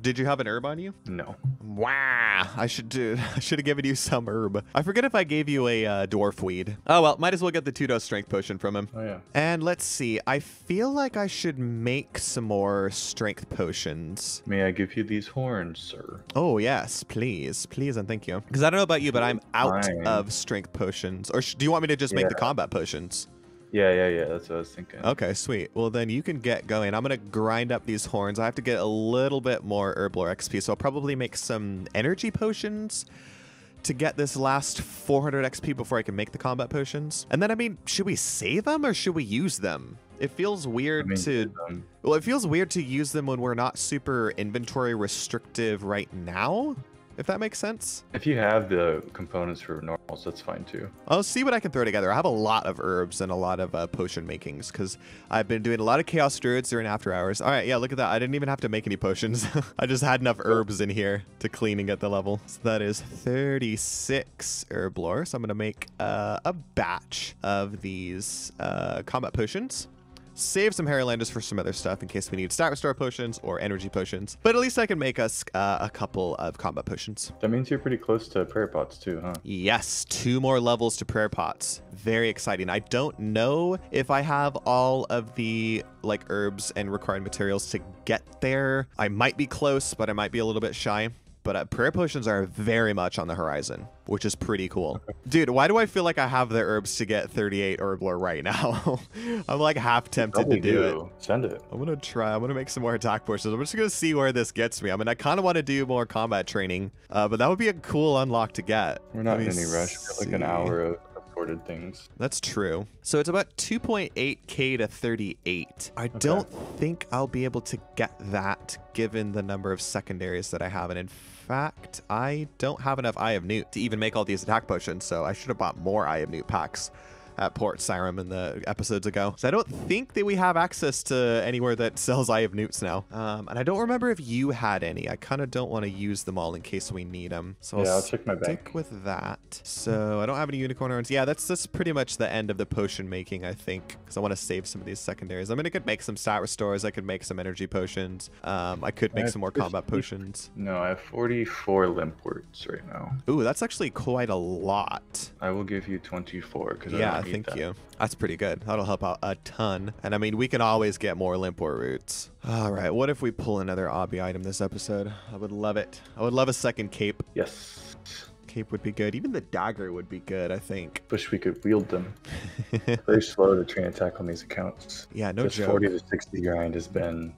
Did you have an herb on you? No. Wow, I should have given you some herb. I forget if I gave you a dwarf weed. Oh well, might as well get the 2-dose strength potion from him. Oh yeah. And let's see, I feel like I should make some more strength potions. May I give you these horns, sir? Oh yes, please and thank you. Because I don't know about you, but I'm out of strength potions. Or do you want me to just make the combat potions? Yeah. That's what I was thinking. Okay, sweet. Well, then you can get going. I'm going to grind up these horns. I have to get a little bit more herblore XP, so I'll probably make some energy potions to get this last 400 XP before I can make the combat potions. And then, I mean, should we save them or should we use them? It feels weird Well, it feels weird to use them when we're not super inventory restrictive right now, if that makes sense. If you have the components for normals, that's fine too. I'll see what I can throw together. I have a lot of herbs and a lot of potion makings because I've been doing a lot of chaos druids during after hours. All right, yeah, look at that. I didn't even have to make any potions. I just had enough herbs in here to clean and get the level. So that is 36 herb lore. So I'm going to make a batch of these combat potions. Save some Harrylanders for some other stuff in case we need stat restore potions or energy potions. But at least I can make us a couple of combat potions. That means you're pretty close to prayer pots too, huh? Yes, 2 more levels to prayer pots. Very exciting. I don't know if I have all of the like herbs and required materials to get there. I might be close, but I might be a little bit shy. But prayer potions are very much on the horizon, which is pretty cool. Dude, why do I feel like I have the herbs to get 38 herb lore right now? I'm like half tempted to do it. Send it. I'm going to try. I'm going to make some more attack potions. I'm just going to see where this gets me. I mean, I kind of want to do more combat training, but that would be a cool unlock to get. We're not in any rush. We have like an hour of sorted things. That's true. So it's about 2.8k to 38. I don't think I'll be able to get that given the number of secondaries that I have. And in fact, I don't have enough Eye of Newt to even make all these attack potions, so I should have bought more Eye of Newt packs at Port Siren in the episodes ago. So I don't think that we have access to anywhere that sells Eye of Newts now. And I don't remember if you had any. I kind of don't want to use them all in case we need them. So yeah, I'll check my bank. Stick with that. So I don't have any unicorn horns. Yeah, that's pretty much the end of the potion making, I think, because I want to save some of these secondaries. I mean, I could make some stat restores. I could make some energy potions. I could make some more combat potions. No, I have 44 limp words right now. Ooh, that's actually quite a lot. I will give you 24 because thank you. That's pretty good. That'll help out a ton. And I mean, we can always get more limpwort roots. All right, what if we pull another obby item this episode? I would love it. I would love a second cape. Yes. Cape would be good. Even the dagger would be good, I think. Wish we could wield them. Very slow to train attack on these accounts. Yeah, no joke. 40 to 60 grind has been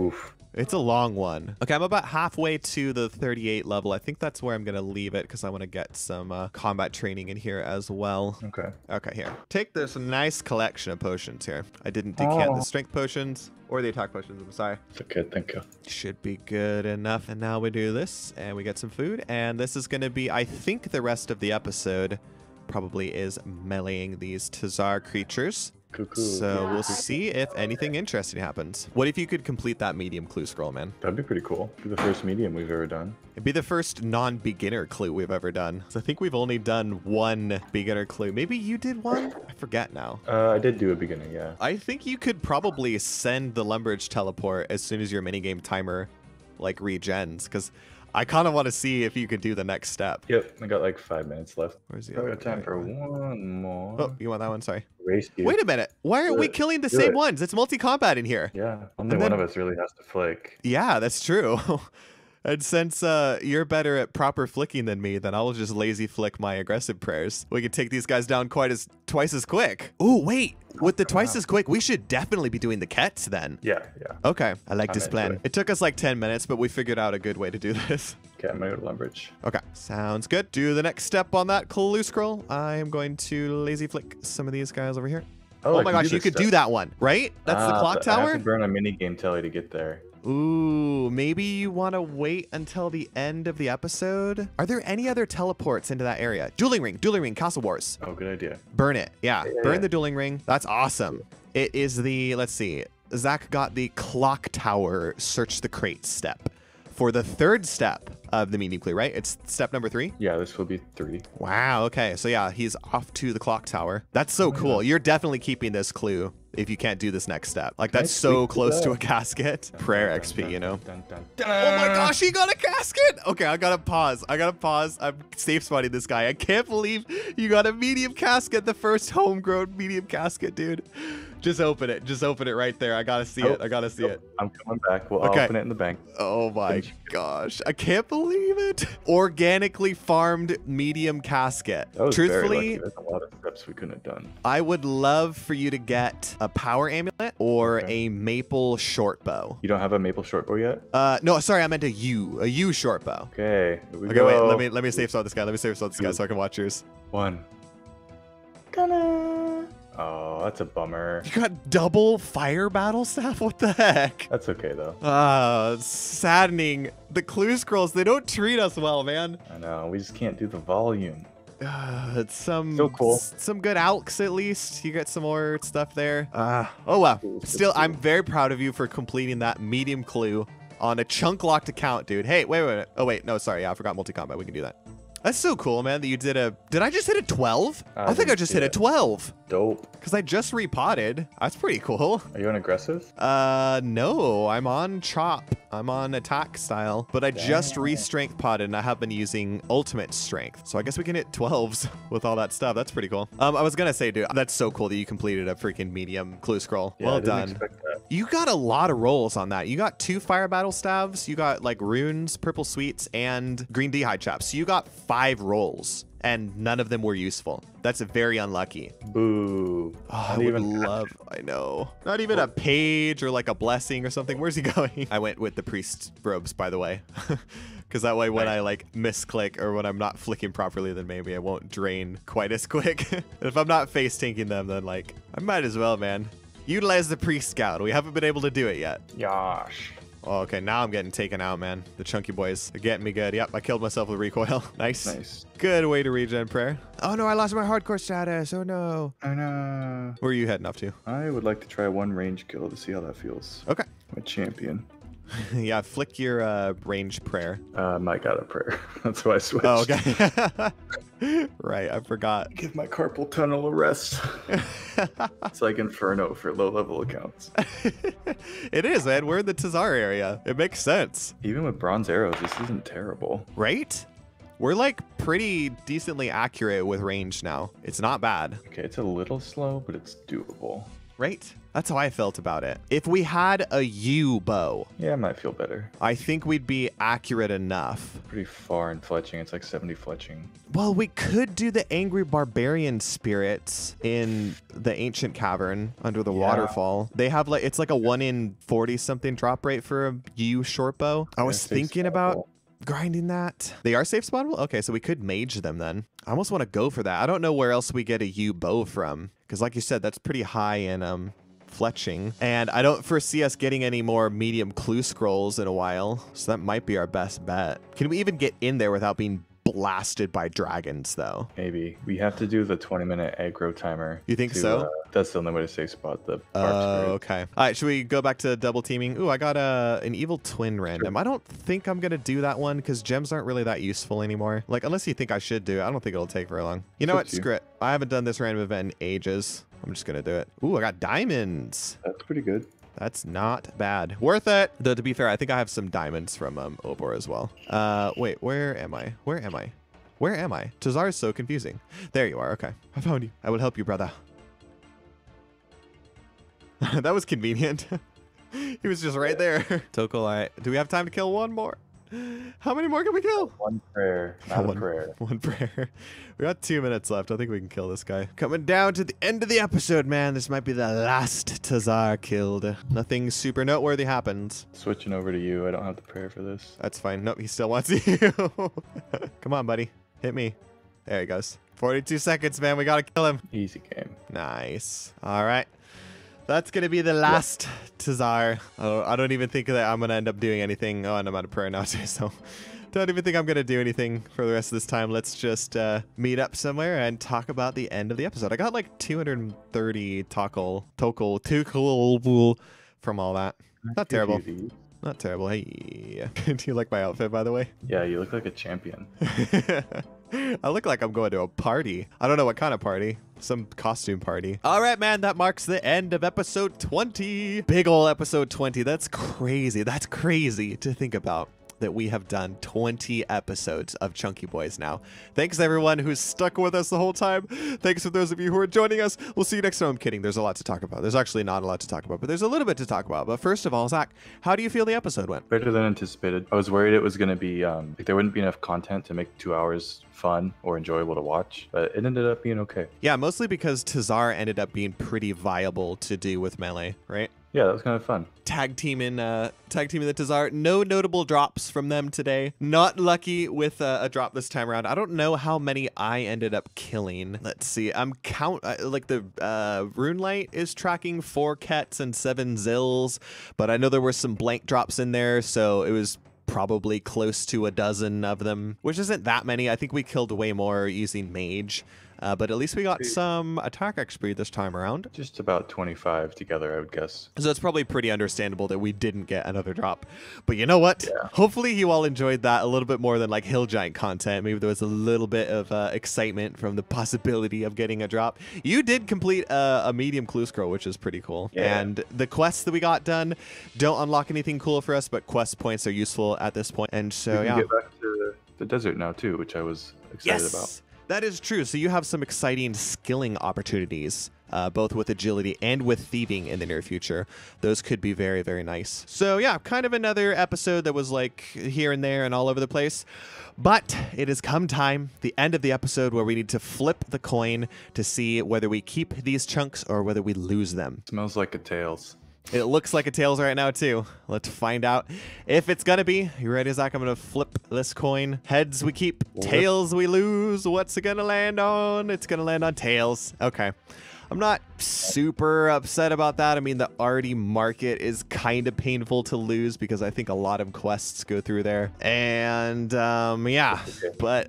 oof. It's a long one. Okay, I'm about halfway to the 38 level. I think that's where I'm going to leave it because I want to get some combat training in here as well. Okay, here. Take this nice collection of potions here. I didn't decant the strength potions or the attack potions. I'm sorry. It's okay, thank you. Should be good enough. And now we do this and we get some food. And this is going to be, I think, the rest of the episode probably is meleeing these tzhaar creatures. So we'll see if anything interesting happens. What if you could complete that medium clue scroll, man? That'd be pretty cool. It'd be the first medium we've ever done. It'd be the first non-beginner clue we've ever done. So I think we've only done one beginner clue. Maybe you did one? I forget now. I did do a beginner, yeah. I think you could probably send the Lumbridge teleport as soon as your minigame timer like regens, because I kind of want to see if you could do the next step. Yep, I got like 5 minutes left. Where's the I other got time guy? for one more. Oh, you want that one? Sorry. Race you. Wait a minute. Why aren't we killing the same ones? It's multi-combat in here. Yeah, only one of us really has to flick. Yeah, that's true. And since you're better at proper flicking than me, then I'll just lazy flick my aggressive prayers. We can take these guys down twice as quick. Ooh, wait. With the twice as quick, we should definitely be doing the Kets then. Yeah. Okay, I like this plan. It took us like 10 minutes, but we figured out a good way to do this. Okay, I'm going to Lumbridge. Okay, sounds good. Do the next step on that clue scroll. I am going to lazy flick some of these guys over here. Oh my gosh, you could do that one, right? That's the clock tower? I have to burn a minigame telly to get there. Ooh, maybe you want to wait until the end of the episode. Are there any other teleports into that area? Dueling ring, Castle Wars. Oh, good idea. Burn it. Yeah, burn the dueling ring. That's awesome. It is the, let's see, Zach got the clock tower search the crate step for the third step of the medium clue, right? It's step number 3? Yeah, this will be 3. Wow, okay. So yeah, he's off to the clock tower. That's so cool. You're definitely keeping this clue if you can't do this next step. Like, that's so close to a casket. Prayer XP, you know? Oh my gosh, he got a casket! Okay, I gotta pause. I'm safe spotting this guy. I can't believe you got a medium casket, the first homegrown medium casket, dude. Just open it. Just open it right there. I gotta see it. I gotta see it. I'm coming back. I'll open it in the bank. Oh my gosh. I can't believe it. Organically farmed medium casket. That was Truthfully, very lucky. There's a lot of stuff steps we couldn't have done. I would love for you to get a power amulet or Okay. a maple short bow. You don't have a maple short bow yet? No, sorry, I meant a yew short bow. Okay, here we Okay, go. wait, let me save this guy. Let me save this guy so I can watch yours. 1. Gonna. Oh, that's a bummer. You got double fire battle staff? What the heck? That's okay though. It's saddening. The clue scrolls, they don't treat us well, man. I know, we just can't do the volume. It's Still cool. some good alks at least. You get some more stuff there. Oh wow. Still, I'm very proud of you for completing that medium clue on a chunk locked account, dude. Hey, wait. Oh wait, no, sorry. Yeah, I forgot multi-combat. We can do that. That's so cool, man, that you did I just hit a 12? I think I just hit a 12. Dope. Because I just repotted. That's pretty cool. Are you on aggressive? No, I'm on chop. I'm on attack style, but I just re-strength potted and I have been using ultimate strength. So I guess we can hit 12s with all that stuff. That's pretty cool. I was gonna say, dude, that's so cool that you completed a freaking medium clue scroll. Yeah, Well I didn't done. expect that. You got a lot of rolls on that. You got 2 fire battle staves, you got like runes, purple sweets, and green d'hide chaps. So you got 5 rolls, and none of them were useful. That's very unlucky. Boo. Oh, I would love, I know. Not even a page or like a blessing or something. Where's he going? I went with the priest robes, by the way. Because that way when I like misclick or when I'm not flicking properly, then maybe I won't drain quite as quick. If I'm not face tanking them, then like, I might as well, man. Utilize the priest scout. We haven't been able to do it yet. Yosh. Oh, okay, now I'm getting taken out, man. The chunky boys are getting me good. Yep, I killed myself with recoil. Nice. Nice. Good way to regen prayer. Oh no, I lost my hardcore status. Oh no. I know. Where are you heading off to? I would like to try one range kill to see how that feels. Okay. My champion. Yeah, flick your range prayer. I got a prayer. That's why I switched. Oh, okay. Right, I forgot. Give my carpal tunnel a rest. It's like Inferno for low-level accounts. It is, man. We're in the tzhaar area. It makes sense. Even with bronze arrows, this isn't terrible. Right? We're like pretty decently accurate with range now. It's not bad. Okay, it's a little slow, but it's doable. Right? That's how I felt about it. If we had a yew bow, Yeah, it might feel better. I think we'd be accurate enough. Pretty far in fletching. It's like 70 fletching. Well, we could do the angry barbarian spirits in the ancient cavern under the waterfall. They have like, it's like a 1 in 40 something drop rate for a yew short bow. I was thinking about grinding that. They are safe spawnable? Okay, so we could mage them then. I almost want to go for that. I don't know where else we get a yew bow from. Because like you said, that's pretty high in fletching. And I don't foresee us getting any more medium clue scrolls in a while. So that might be our best bet. Can we even get in there without being blasted by dragons though? Maybe. We have to do the 20-minute aggro timer. You think so? That's the only way to safe spot the Oh, okay. All right, should we go back to double teaming? Ooh, I got an evil twin random. Sure. I don't think I'm gonna do that one because gems aren't really that useful anymore. Like, unless you think I should do it, I don't think it'll take very long. You know what? Screw it. I haven't done this random event in ages. I'm just gonna do it. Ooh, I got diamonds. That's pretty good. That's not bad. Worth it. Though, to be fair, I think I have some diamonds from Obor as well. Wait, where am I? Where am I? Where am I? tzhaar is so confusing. There you are. Okay. I found you. I will help you, brother. That was convenient. He was just right there. Tokolite. Do we have time to kill one more? How many more can we kill? One prayer, not a prayer. One prayer. We got 2 minutes left. I think we can kill this guy. Coming down to the end of the episode, man. This might be the last tzhaar killed. Nothing super noteworthy happens. Switching over to you. I don't have the prayer for this. That's fine. Nope, he still wants you. Come on, buddy. Hit me. There he goes. 42 seconds, man. We gotta kill him. Easy game. Nice. All right. That's going to be the last tzhaar. Oh, I don't even think that I'm going to end up doing anything. Oh, and I'm out of prayer now too, so don't even think I'm going to do anything for the rest of this time. Let's just meet up somewhere and talk about the end of the episode. I got like 230 tokal from all that. Not terrible. Not terrible. Hey, do you like my outfit, by the way? Yeah, you look like a champion. I look like I'm going to a party. I don't know what kind of party. Some costume party. All right, man. That marks the end of episode 20. Big ol' episode 20. That's crazy. That's crazy to think about. that we have done 20 episodes of Chunky Boys now. Thanks everyone who's stuck with us the whole time. Thanks for those of you who are joining us. We'll see you next time. I'm kidding. There's a lot to talk about. There's actually not a lot to talk about, but there's a little bit to talk about. But first of all, Zach, how do you feel the episode went? Better than anticipated. I was worried it was going to be, like there wouldn't be enough content to make 2 hours fun or enjoyable to watch, but it ended up being okay. Yeah, mostly because tzhaar ended up being pretty viable to do with melee, right? Yeah, that was kind of fun. Tag teaming the tzhaar. No notable drops from them today. Not lucky with a drop this time around. I don't know how many I ended up killing. Let's see. I'm like the rune light is tracking 4 kets and 7 zills, but I know there were some blank drops in there, so it was probably close to a dozen of them, which isn't that many. I think we killed way more using mage. But at least we got some attack XP this time around. Just about 25 together, I would guess. So it's probably pretty understandable that we didn't get another drop. But you know what? Yeah. Hopefully you all enjoyed that a little bit more than like hill giant content. Maybe there was a little bit of excitement from the possibility of getting a drop. You did complete a medium clue scroll, which is pretty cool. Yeah. And the quests that we got done don't unlock anything cool for us, but quest points are useful at this point. And so, we can get back to the desert now too, which I was excited about. That is true. So you have some exciting skilling opportunities, both with agility and with thieving in the near future. Those could be very, very nice. So yeah, kind of another episode that was like here and there and all over the place. But it has come time, the end of the episode, where we need to flip the coin to see whether we keep these chunks or whether we lose them. Smells like a tails. It looks like a tails right now, too. Let's find out if it's going to be. You ready, Zach? I'm going to flip this coin. Heads we keep, tails we lose. What's it going to land on? It's going to land on tails. Okay. I'm not super upset about that. I mean, the arty market is kind of painful to lose because I think a lot of quests go through there. And yeah, but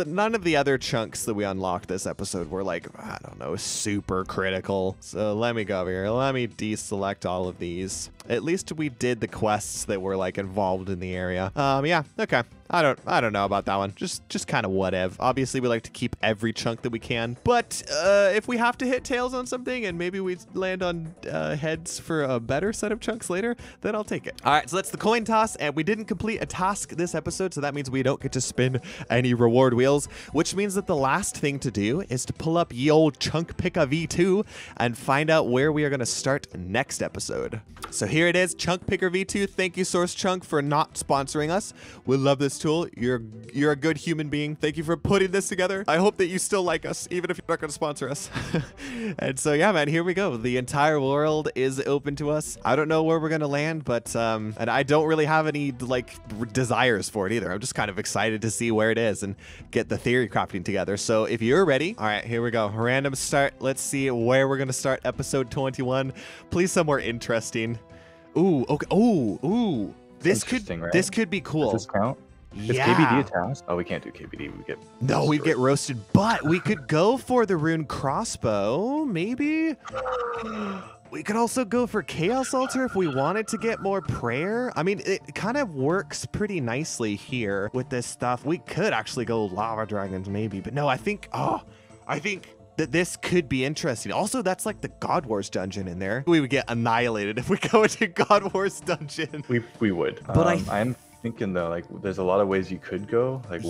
none of the other chunks that we unlocked this episode were like, I don't know, super critical. So let me go over here. Let me deselect all of these. At least we did the quests that were like involved in the area. Yeah, okay. I don't know about that one. Just kind of whatever. Obviously, we like to keep every chunk that we can. But if we have to hit tails on something and maybe we land on heads for a better set of chunks later, then I'll take it. All right, so that's the coin toss. And we didn't complete a task this episode, so that means we don't get to spin any reward wheels, which means that the last thing to do is to pull up ye old Chunk Picka V2 and find out where we are going to start next episode. So here it is, Chunk Picker V2. Thank you, Source Chunk, for not sponsoring us. We love this tool. You're a good human being. Thank you for putting this together. I hope that you still like us, even if you're not going to sponsor us. And so yeah, man, here we go. The entire world is open to us. I don't know where we're going to land, but and I don't really have any like desires for it either. I'm just kind of excited to see where it is and get the theory crafting together. So if you're ready, all right, here we go. Random start. Let's see where we're going to start episode 21. Please somewhere interesting. Ooh, okay. Ooh. This could be cool. Does this count? Yeah. Is KBD a task? Oh, we can't do KBD. We'd get roasted, but we could go for the rune crossbow, maybe. We could also go for Chaos Altar if we wanted to get more prayer. I mean, it kind of works pretty nicely here with this stuff. We could actually go Lava Dragons maybe, but no, I think that this could be interesting. Also, that's like the God Wars dungeon in there. We would get annihilated if we go into God Wars dungeon. We would. But I'm thinking though, like there's a lot of ways you could go. Like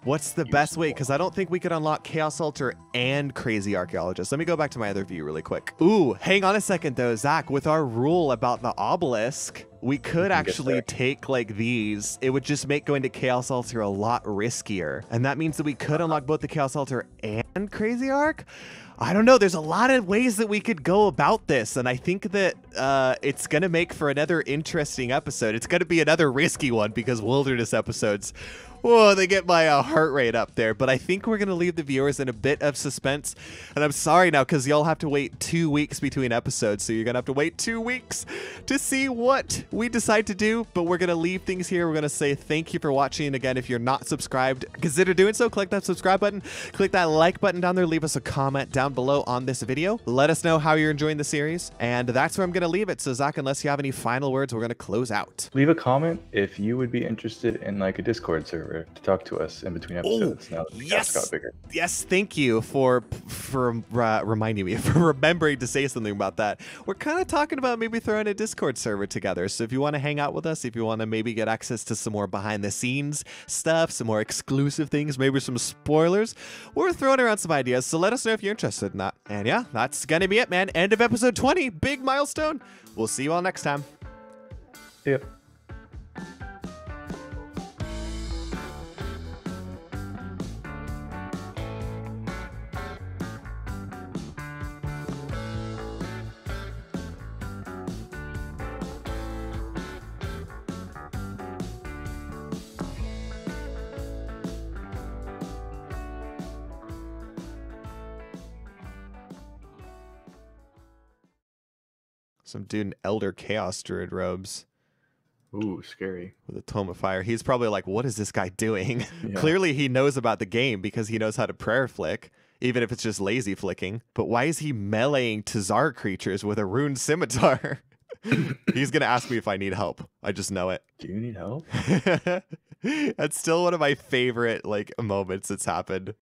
what's the best way? Because I don't think we could unlock Chaos Altar and Crazy Archaeologist. Let me go back to my other view really quick. Ooh, hang on a second though, Zach. With our rule about the obelisk, we could actually take like these. It would just make going to Chaos Altar a lot riskier. And that means that we could unlock both the Chaos Altar and Crazy Arc. I don't know. There's a lot of ways that we could go about this. And I think that it's going to make for another interesting episode. It's going to be another risky one because wilderness episodes, whoa, they get my heart rate up there. But I think we're going to leave the viewers in a bit of suspense. And I'm sorry now because y'all have to wait 2 weeks between episodes. So you're going to have to wait 2 weeks to see what we decide to do. But we're going to leave things here. We're going to say thank you for watching. Again, if you're not subscribed, consider doing so. Click that subscribe button. Click that like button down there. Leave us a comment down below on this video. Let us know how you're enjoying the series. And that's where I'm going to leave it. So Zach, unless you have any final words, we're going to close out. Leave a comment if you would be interested in like a Discord server. server to talk to us in between Oh, episodes now that the cast got bigger. yes, thank you for reminding me, for remembering to say something about that. We're kind of talking about maybe throwing a Discord server together. So if you want to hang out with us, if you want to maybe get access to some more behind the scenes stuff, some more exclusive things, maybe some spoilers, we're throwing around some ideas. So let us know if you're interested in that. And yeah, that's gonna be it, man. End of episode 20, big milestone. We'll see you all next time. See ya. Some dude in Elder Chaos Druid robes Ooh, scary. with a Tome of Fire. He's probably like, what is this guy doing? Yeah. Clearly he knows about the game because he knows how to prayer flick, even if it's just lazy flicking. But why is he meleeing tzhaar creatures with a rune scimitar? He's going to ask me if I need help. I just know it. Do you need help? That's still one of my favorite like moments that's happened.